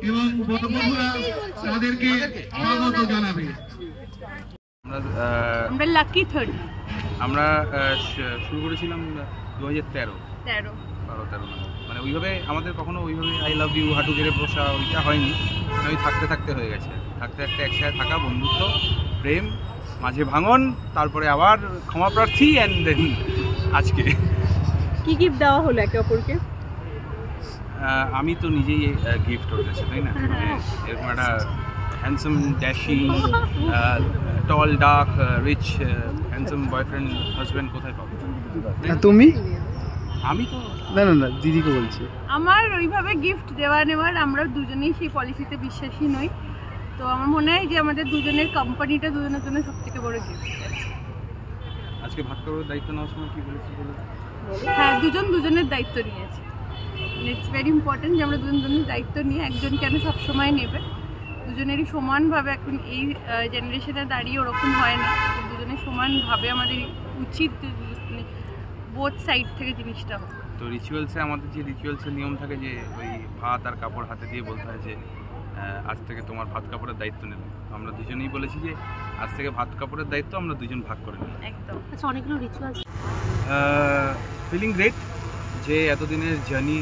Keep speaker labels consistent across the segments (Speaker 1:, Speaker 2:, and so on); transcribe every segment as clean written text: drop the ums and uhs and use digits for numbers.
Speaker 1: এবং বড়রা তাদেরকে স্বাগত জানাবে।
Speaker 2: আমরা লাকি 30
Speaker 3: আমরা শুরু করেছিলাম 2013 মানে ওইভাবে আমাদের কখনো ওইভাবে আই লাভ ইউ হাঁটু গেড়ে বসা ওইটা হয়নি, ওই থাকতে থাকতে হয়ে গেছে, থাকতে থাকতে একসাথে থাকা, বন্ধুত্ব, প্রেম, মাঝে ভাঙন, তারপরে আবার ক্ষমা প্রার্থী, অ্যান্ড দেন আজকে
Speaker 2: কি গিফট দেওয়া হলো একে অপরকে?
Speaker 3: আমি তো নিজেই গিফট ওর কাছে, তাই না? এরকম একটা handsome dashing tall dark rich handsome boyfriend husband কোথায় পাবো?
Speaker 4: তুমি?
Speaker 3: আমি তো
Speaker 4: না দিদিকে বলছি।
Speaker 2: আমার ওইভাবে গিফট দেওয়া নেওয়ার আমরা দুজনেই সেই পলিসিতে বিশ্বাসী নই, তো আমার মনে হয় যে আমাদের দুজনের কোম্পানিটা দুজনের জন্য সবথেকে বড় গিফট।
Speaker 3: আজকে ভাগ করার দায়িত্ব নেওয়ার সময় কি বলেছি?
Speaker 2: হ্যাঁ, দুজনের দায়িত্ব নিয়েছে। ইটস ভেরি ইম্পর্টেন্ট যে আমরা দুজনের দায়িত্ব নিয়ে, একজন কেন সবসময় নেবে, দুজনেরই সমানভাবে, এখন এই জেনারেশনে দাঁড়িয়ে ওরকম হয় না, দুজনের সমানভাবে আমাদের উচিত বোথ সাইড থেকে জিনিসটা হোক।
Speaker 3: তো রিচুয়ালসে আমাদের যে রিচুয়ালসের নিয়ম থাকে যে ওই ভাত আর কাপড় হাতে দিয়ে বলতে হয় যে আজ থেকে তোমার ভাত কাপড়ের দায়িত্ব নিলাম। আমরা দুজনেই বলেছি যে আজ থেকে ভাত কাপড়ের দায়িত্ব আমরা দুজন ভাগ করে নিলাম।
Speaker 2: একদম। আচ্ছা, অনেকগুলো রিচুয়ালস।
Speaker 3: ফিলিং গ্রেট যে এতদিনের জার্নি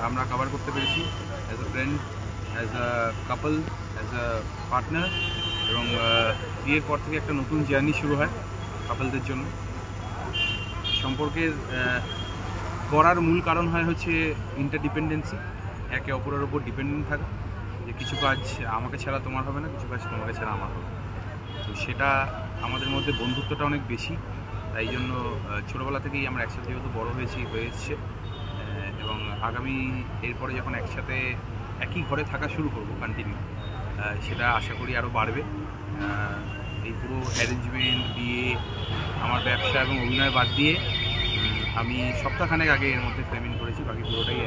Speaker 3: আমরা কভার করতে পেরেছি, as a friend, as a couple, as a partner, এবং বিয়ের পর থেকে একটা নতুন জার্নি শুরু হয় কাপলদের জন্য। সম্পর্কের করার মূল কারণ হচ্ছে ইন্টারডিপেন্ডেন্সি, একে অপরের ওপর ডিপেন্ডেন্ট থাকা, যে কিছু কাজ আমাকে ছাড়া তোমার হবে না, কিছু কাজ তোমাকে ছাড়া আমার হবে। তো সেটা আমাদের মধ্যে বন্ধুত্বটা অনেক বেশি, তাই জন্য ছোটোবেলা থেকেই আমরা একসাথে যেহেতু বড়ো হয়ে এসছে, এবং আগামী এরপরে যখন একসাথে একই ঘরে থাকা শুরু করবো কন্টিনিউ, সেটা আশা করি আরও বাড়বে। এই পুরো অ্যারেঞ্জমেন্ট, বিয়ে, আমার ব্যবসা এবং অভিনয় বাদ দিয়ে আমি সপ্তাহখানেক আগে এর মধ্যে পেমেন্ট করেছি, বাকি পুরোটাই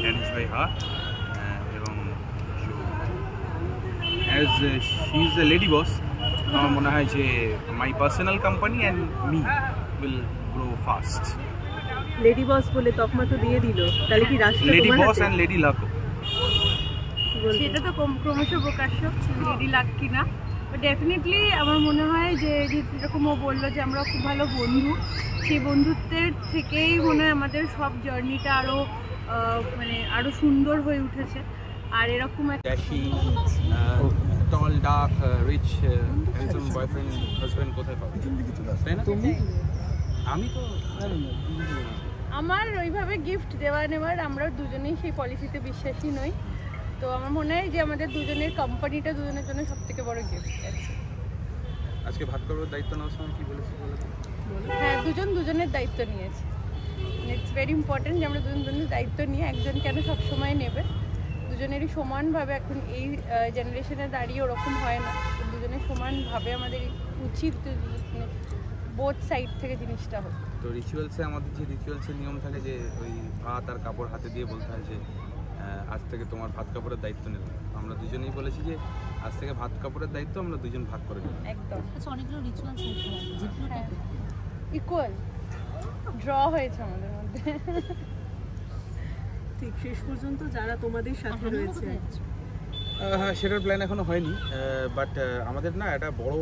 Speaker 3: অ্যারেঞ্জ বাই হার। এবং as she is the lady boss, আমার মনে হয় যে my personal company and me will grow fast.
Speaker 2: Lady boss বলে তকমা তো দিয়ে দিল, তাহলে কি রাষ্ট্র
Speaker 3: lady boss and lady luck,
Speaker 2: সেটা তো ক্রমশ প্রকাশ্য, লেডি লাক কিনা। ডেফিনেটলি আমার মনে হয় যে যেরকম ও বললো যে আমরা খুব ভালো বন্ধু, সেই বন্ধুত্বের থেকেই মনে হয় আমাদের সব জার্নিটা আরও সুন্দর হয়ে উঠেছে। আর এরকম একটা
Speaker 3: tall dark rich handsome boyfriend husband কোথায় পাবো? তাই না? আমি তো
Speaker 2: আমার ওইভাবে গিফট দেওয়া নেওয়ার আমরা দুজনেই সেই পলিসিতে বিশ্বাসী নই, তো আমার মনে হয় যে আমাদের দুজনের কোম্পানিটা দুজনের জন্য সবথেকে বড় গিফট।
Speaker 3: আজকে ভাগ করার দায়িত্ব নেওয়ার সময় কি বলেছি?
Speaker 2: হ্যাঁ, দুজনের দায়িত্ব নিয়েছে। ইটস ভেরি ইম্পর্টেন্ট যে আমরা দুজনের দায়িত্ব নিয়ে, একজন কেন সবসময় নেবে, দুজনেরই সমানভাবে, এখন এই জেনারেশনে দাঁড়িয়ে ওরকম হয় না, দুজনের সমানভাবে আমাদের উচিত বোথ সাইড থেকে জিনিসটা হোক।
Speaker 3: তো রিচুয়ালসে আমাদের যে রিচুয়ালসের নিয়ম থাকে যে ওই ভাত আর কাপড় হাতে দিয়ে বলতে হয় যে আজ থেকে তোমার ভাত কাপড়ের দায়িত্ব নিলাম। আমরা দুজনেই বলেছি যে আজ থেকে ভাত কাপড়ের দায়িত্ব আমরা দুজন ভাগ করে নিলাম।
Speaker 2: একদম। আচ্ছা, অনেকগুলো রিচুয়ালস ইকুয়াল ড্র হয়েছে আমাদের মধ্যে। ঠিক শেষ পর্যন্ত যারা তোমাদের সাথে রয়েছে,
Speaker 3: হ্যাঁ, সেটার প্ল্যান এখনো হয়নি, বাট আমাদের না একটা বড়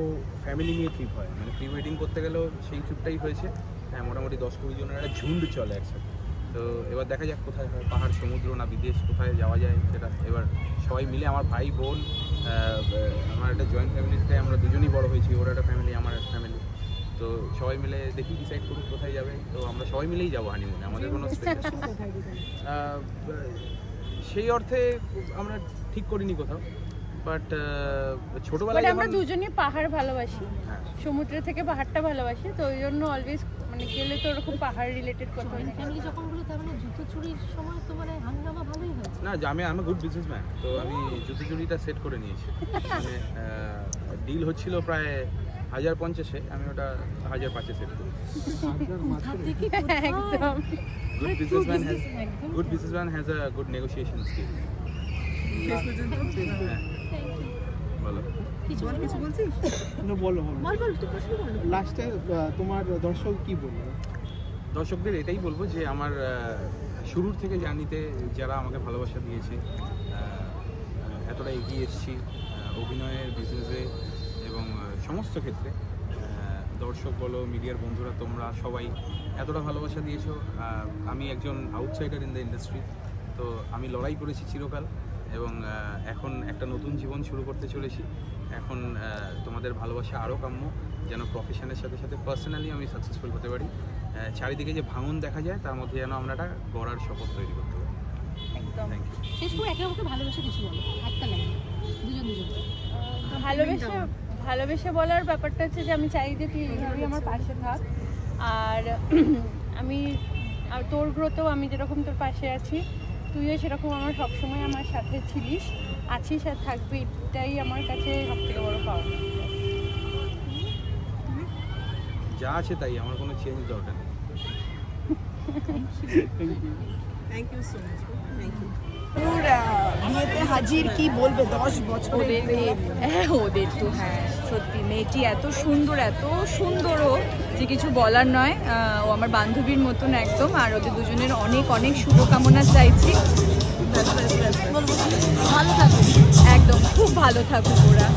Speaker 3: ফ্যামিলি নিয়ে ট্রিপ হয়, মানে প্রি ওয়েডিং করতে গেলেও সেই ট্রিপটাই হয়েছে। হ্যাঁ, মোটামুটি 10-20 জনের একটা ঝুন্ড চলে একসাথে। তো এবার দেখা যাক কোথায় হয়, পাহাড়, সমুদ্র না বিদেশ, কোথায় যাওয়া যায় সেটা এবার সবাই মিলে, আমার ভাই বোন, আমার একটা জয়েন্ট ফ্যামিলিতে আমরা দুজনই বড় হয়েছি, ওর একটা ফ্যামিলি, আমার একটা ফ্যামিলি, তো সবাই মিলে দেখি ডিসাইড করুক কোথায় যাবে। তো আমরা সবাই মিলেই যাবো হানিমুনে, আমাদের কোনো সেই অর্থে আমরা ঠিক করিনি কোথাও, বাট ছোটবেলায়
Speaker 2: আমরা দুজনই পাহাড় ভালোবাসি, সমুদ্র থেকে পাহাড়টা ভালোবাসি, তো ওই জন্য অলওয়েজ গেলে তো ওরকম পাহাড় রিলেটেড কথা হয়। ফ্যামিলি যখন বলে তার মানে জুতো চুরির সময় তো মানে হাঙ্গামা ভালোই হয়েছে
Speaker 3: না, আমি গুড বিজনেসম্যান, তো আমি জুতো চুরিটা সেট করে নিয়েছি। মানে ডিল হচ্ছিল প্রায় 1050-এ, আমি ওটা 1005-এ সেট করি।
Speaker 2: একদম।
Speaker 3: Good businessman has a good negotiation skill. বলো
Speaker 4: কিছু বলছিস? বলো লাস্টে তোমার দর্শক কি বলবে?
Speaker 3: দর্শকদের এটাই বলবো যে আমার শুরুর থেকে জার্নিতে যারা আমাকে ভালোবাসা দিয়েছে, এতটা এগিয়ে এসেছি অভিনয়ের বিজনেসে এবং সমস্ত ক্ষেত্রে। দর্শক বলো, মিডিয়ার বন্ধুরা, তোমরা সবাই এতটা ভালোবাসা দিয়েছো। আমি একজন আউটসাইডার ইন দ্য ইন্ডাস্ট্রি, তো আমি লড়াই করেছি চিরকাল এবং এখন একটা নতুন জীবন শুরু করতে চলেছি। এখন তোমাদের ভালোবাসা আরও কাম্য, যেন প্রফেশনের সাথে সাথে পার্সোনালি আমি সাকসেসফুল হতে পারি। চারিদিকে যে ভাঙন দেখা যায় তার মধ্যে যেন আমরা একটা গড়ার শপথ তৈরি করতে পারি।
Speaker 2: একদম।
Speaker 3: Thank you.
Speaker 5: শেষ করে একে অপরকে ভালোবেসে কিছু বলো, একটা লাইন, দুজন।
Speaker 2: ভালোবেসে বলার ব্যাপারটা হচ্ছে যে আমি চাই যে তুই এইভাবেই আমার পাশে থাক, আর আমি তোর গ্রোথেও আমি যেরকম তোর পাশে আছি, তুইও সেরকম আমার সবসময় আমার সাথে ছিলিস, আছিস আর থাকবি। এটাই আমার কাছে সবথেকে বড় পাওয়া।
Speaker 3: যা আছে তাই, আমার কোনো চেঞ্জ দরকার নেই।
Speaker 6: বিয়েতে হাজির, কি বলবে 10 বছর
Speaker 7: ওদের তো হ্যাঁ সত্যি মেয়েটি এত সুন্দরও যে কিছু বলার নয়। ও আমার বান্ধবীর মতন একদম, আর ওদের দুজনের অনেক অনেক শুভকামনা চাইছি।
Speaker 5: ভালো থাকবে,
Speaker 7: একদম খুব ভালো থাকুক ওরা।